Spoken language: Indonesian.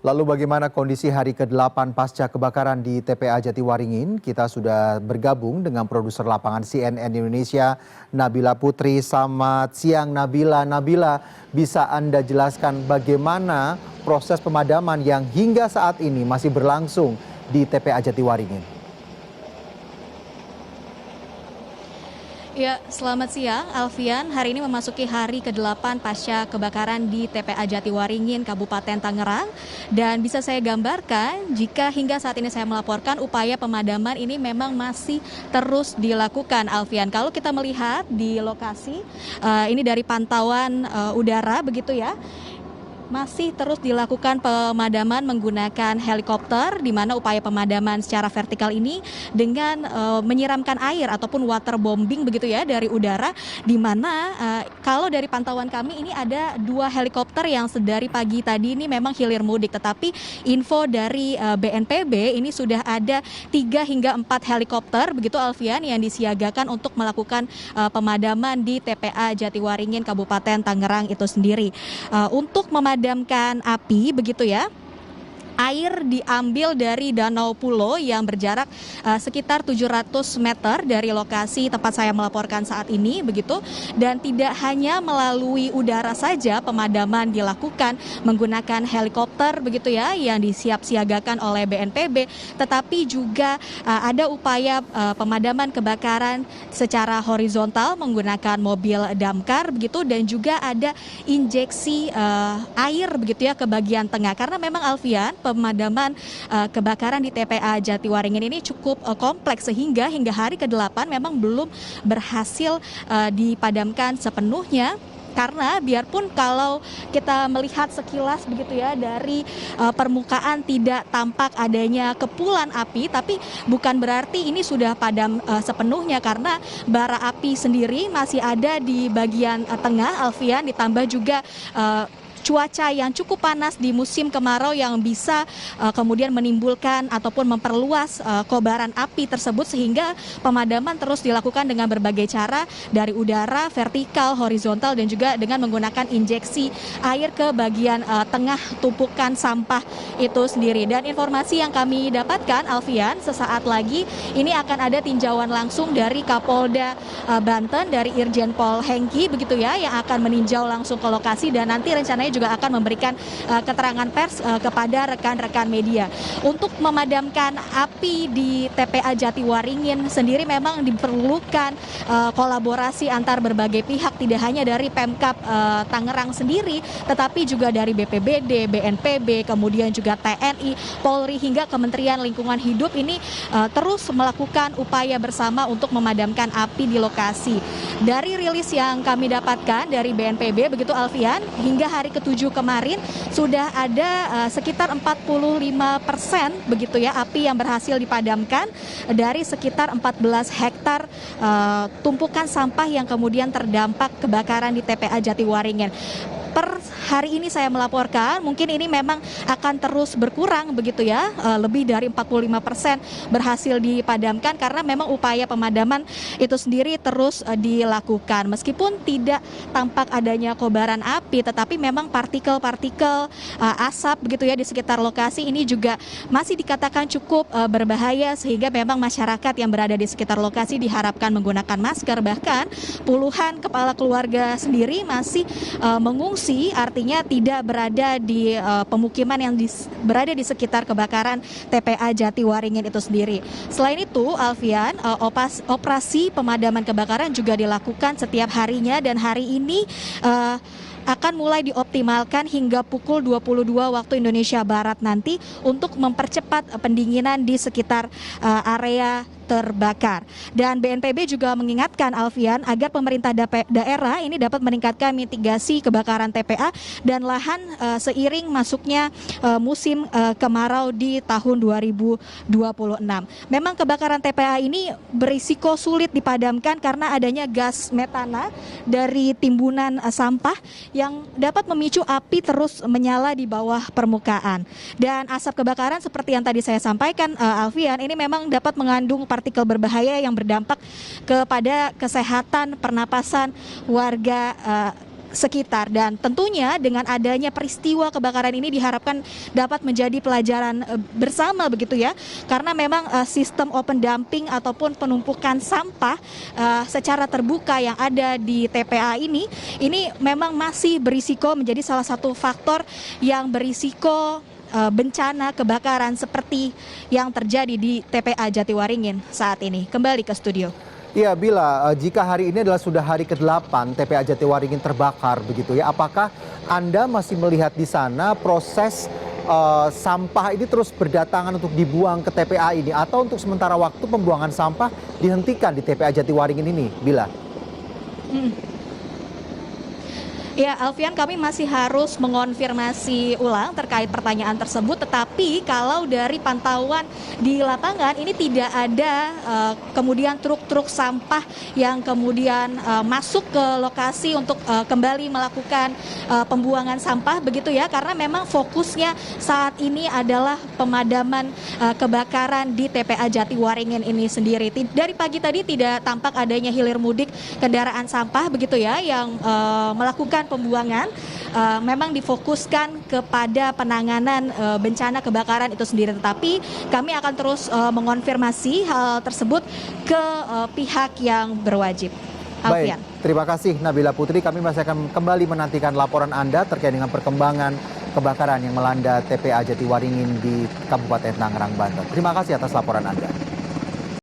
Lalu bagaimana kondisi hari ke-8 pasca kebakaran di TPA Jatiwaringin? Kita sudah bergabung dengan produser lapangan CNN Indonesia, Nabila Putri. Selamat siang Nabila. Nabila, bisa Anda jelaskan bagaimana proses pemadaman yang hingga saat ini masih berlangsung di TPA Jatiwaringin? Ya, selamat siang Alfian. Hari ini memasuki hari ke-8 pasca kebakaran di TPA Jatiwaringin, Kabupaten Tangerang. Dan bisa saya gambarkan jika hingga saat ini saya melaporkan upaya pemadaman ini memang masih terus dilakukan, Alfian. Kalau kita melihat di lokasi, ini dari pantauan udara begitu ya. Masih terus dilakukan pemadaman menggunakan helikopter, di mana upaya pemadaman secara vertikal ini dengan menyiramkan air ataupun waterbombing begitu ya dari udara, di mana kalau dari pantauan kami ini ada 2 helikopter yang sedari pagi tadi ini memang hilir mudik, tetapi info dari BNPB ini sudah ada 3 hingga 4 helikopter begitu Alfian yang disiagakan untuk melakukan pemadaman di TPA Jatiwaringin Kabupaten Tangerang itu sendiri. Untuk memadamkan api begitu ya, air diambil dari Danau Pulo yang berjarak sekitar 700 meter dari lokasi tempat saya melaporkan saat ini begitu, dan tidak hanya melalui udara saja pemadaman dilakukan menggunakan helikopter begitu ya yang disiap-siagakan oleh BNPB, tetapi juga ada upaya pemadaman kebakaran secara horizontal menggunakan mobil damkar begitu, dan juga ada injeksi air begitu ya ke bagian tengah, karena memang Alfian pemadaman kebakaran di TPA Jatiwaringin ini cukup kompleks sehingga hingga hari ke-8 memang belum berhasil dipadamkan sepenuhnya. Karena biarpun kalau kita melihat sekilas begitu ya dari permukaan tidak tampak adanya kepulan api, tapi bukan berarti ini sudah padam sepenuhnya, karena bara api sendiri masih ada di bagian tengah Alfian, ditambah juga cuaca yang cukup panas di musim kemarau yang bisa kemudian menimbulkan ataupun memperluas kobaran api tersebut, sehingga pemadaman terus dilakukan dengan berbagai cara dari udara, vertikal, horizontal, dan juga dengan menggunakan injeksi air ke bagian tengah tumpukan sampah itu sendiri. Dan informasi yang kami dapatkan Alfian, sesaat lagi ini akan ada tinjauan langsung dari Kapolda Banten, dari Irjen Pol Hengki begitu ya, yang akan meninjau langsung ke lokasi dan nanti rencananya juga akan memberikan keterangan pers kepada rekan-rekan media. Untuk memadamkan api di TPA Jatiwaringin sendiri memang diperlukan kolaborasi antar berbagai pihak, tidak hanya dari Pemkab Tangerang sendiri, tetapi juga dari BPBD, BNPB, kemudian juga TNI, Polri, hingga Kementerian Lingkungan Hidup ini terus melakukan upaya bersama untuk memadamkan api di lokasi. Dari rilis yang kami dapatkan dari BNPB begitu Alfian, hingga hari ke-7 kemarin sudah ada sekitar 45% begitu ya api yang berhasil dipadamkan dari sekitar 14 hektar tumpukan sampah yang kemudian terdampak kebakaran di TPA Jatiwaringin. Per hari ini saya melaporkan, mungkin ini memang akan terus berkurang begitu ya, lebih dari 45% berhasil dipadamkan, karena memang upaya pemadaman itu sendiri terus dilakukan. Meskipun tidak tampak adanya kobaran api, tetapi memang partikel-partikel asap begitu ya di sekitar lokasi ini juga masih dikatakan cukup berbahaya, sehingga memang masyarakat yang berada di sekitar lokasi diharapkan menggunakan masker. Bahkan puluhan kepala keluarga sendiri masih mengungsi, artinya tidak berada di pemukiman yang berada di sekitar kebakaran TPA Jatiwaringin itu sendiri. Selain itu Alfian, operasi pemadaman kebakaran juga dilakukan setiap harinya, dan hari ini akan mulai dioptimalkan hingga pukul 22 waktu Indonesia Barat nanti untuk mempercepat pendinginan di sekitar area terbakar. Dan BNPB juga mengingatkan Alfian agar pemerintah daerah ini dapat meningkatkan mitigasi kebakaran TPA dan lahan seiring masuknya musim kemarau di tahun 2026. Memang kebakaran TPA ini berisiko sulit dipadamkan karena adanya gas metana dari timbunan sampah yang dapat memicu api terus menyala di bawah permukaan. Dan asap kebakaran seperti yang tadi saya sampaikan Alfian, ini memang dapat mengandung partikel berbahaya yang berdampak kepada kesehatan pernapasan warga sekitar. Dan tentunya dengan adanya peristiwa kebakaran ini diharapkan dapat menjadi pelajaran bersama begitu ya, karena memang sistem open dumping ataupun penumpukan sampah secara terbuka yang ada di TPA ini memang masih berisiko menjadi salah satu faktor yang berisiko bencana kebakaran seperti yang terjadi di TPA Jatiwaringin saat ini. Kembali ke studio. Iya, Bila, jika hari ini adalah sudah hari ke-8 TPA Jatiwaringin terbakar begitu ya, apakah Anda masih melihat di sana proses sampah ini terus berdatangan untuk dibuang ke TPA ini, atau untuk sementara waktu pembuangan sampah dihentikan di TPA Jatiwaringin ini, Bila? Ya, Alfian, kami masih harus mengonfirmasi ulang terkait pertanyaan tersebut. Tetapi kalau dari pantauan di lapangan ini tidak ada kemudian truk-truk sampah yang kemudian masuk ke lokasi untuk kembali melakukan pembuangan sampah begitu ya. Karena memang fokusnya saat ini adalah pemadaman kebakaran di TPA Jatiwaringin ini sendiri. Dari pagi tadi tidak tampak adanya hilir mudik kendaraan sampah begitu ya yang melakukan pembuangan. Memang difokuskan kepada penanganan bencana kebakaran itu sendiri, tetapi kami akan terus mengonfirmasi hal tersebut ke pihak yang berwajib. Baik, Alfian. terima kasih Nabila Putri. Kami masih akan kembali menantikan laporan Anda terkait dengan perkembangan kebakaran yang melanda TPA Jatiwaringin di Kabupaten Tangerang, Banten. Terima kasih atas laporan Anda.